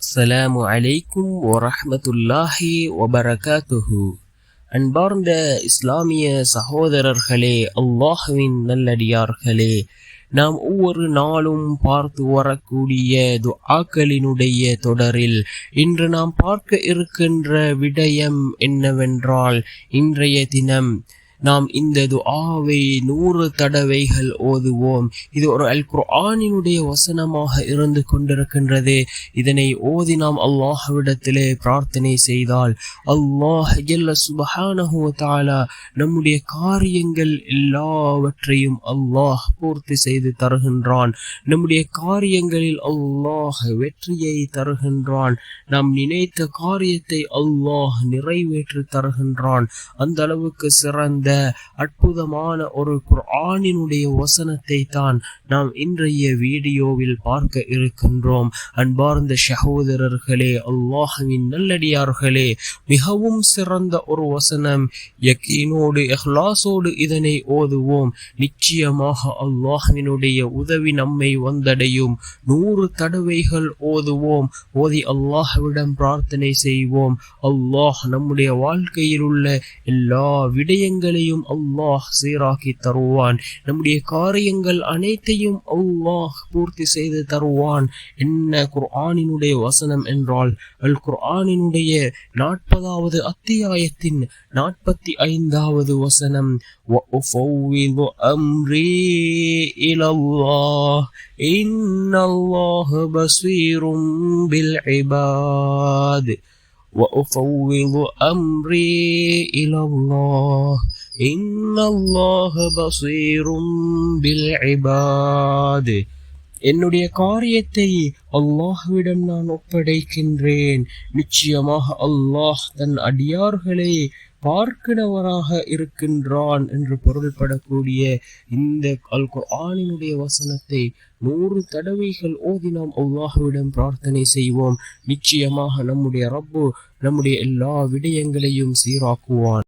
அஸ்ஸலாமு அலைக்கும் வரஹ்மத்துல்லாஹி வபரகாத்துஹு. அன்பார்ந்த இஸ்லாமிய சகோதரர்களே, அல்லாஹ்வின் நல்லடியார்களே, நாம் ஒவ்வொரு நாளும் பார்த்து வரக்கூடிய துஆக்களினுடைய தொடரில் இன்று நாம் பார்க்க இருக்கின்ற விடயம் என்னவென்றால், இன்றைய தினம் நாம் இந்த துஆவை 100 தடவைகள் ஓதுவோம். இது ஒரு அல் குர்ஆனினுடைய வசனமாக இருந்து கொண்டிருக்கின்றது. இதனை ஓதி நாம் அல்லாஹ்விடத்திலே பிரார்த்தனை செய்தால் அல்லாஹ் ஜல்ல சுப்ஹானஹு வ தஆலா நம்முடைய காரியங்கள் எல்லாவற்றையும் அல்லாஹ் பூர்த்தி செய்து தருகின்றான். நம்முடைய காரியங்களில் அல்லாஹ் வெற்றியை தருகின்றான். நாம் நினைத்த காரியத்தை அல்லாஹ் நிறைவேற்றி தருகின்றான். அந்த அளவுக்கு சிறந்த அற்புதமான ஒரு குர்ஆனினுடைய வசனத்தை தான் நாம் இன்றைய வீடியோவில் பார்க்க இருக்கின்றோம். அன்பார்ந்த சகோதரர்களே, அல்லாஹ்வின் நல்லடியார்களே, மிகவும் சிறந்த ஒரு வசனம். யக்கீனோடு இஹ்லாஸோடு இதனை ஓதுவோம். நிச்சயமாக அல்லாஹ்வினுடைய உதவி நம்மை வந்தடையும். 100 தடவைகள் ஓதுவோம். ஓதி அல்லாஹ்விடம் பிரார்த்தனை செய்வோம். அல்லாஹ் நம்முடைய வாழ்க்கையில் உள்ள எல்லா விடயங்களையும் அல்லாஹ் சீராக்கி தருவான். நம்முடைய காரியங்கள் அனைத்தையும் அல்லாஹ் பூர்த்தி செய்து தருவான். என்ன குர்ஆனினுடைய வசனம் என்றால், அல் குர்ஆனினுடைய 40வது அத்தியாயத்தின் 45வது வசனம், وَأُفَوِّضُ أَمْرِي إِلَى اللَّهِ إِنَّ اللَّهَ بَصِيرٌ بِالْعِبَادِ وَأُفَوِّضُ أَمْرِي إِلَى اللَّهِ إِنَّ اللَّهَ بَصِيرٌ بِالْعِبَادِ. என்னுடைய காரியத்தை அல்லாஹ்விடம் நான் ஒப்படைக்கின்றேன். நிச்சயமாக அல்லாஹ் தன் அடியார்களை பார்க்கிறவராக இருக்கின்றான் என்று பொருள்படக்கூடிய இந்த அல் குர்ஆனினுடைய வசனத்தை 100 தடவைகள் ஓதி நாம் அல்லாஹ்விடம் பிரார்த்தனை செய்வோம். நிச்சயமாக நம்முடைய ரப்பு நம்முடைய எல்லா விடயங்களையும் சீராக்குவான்.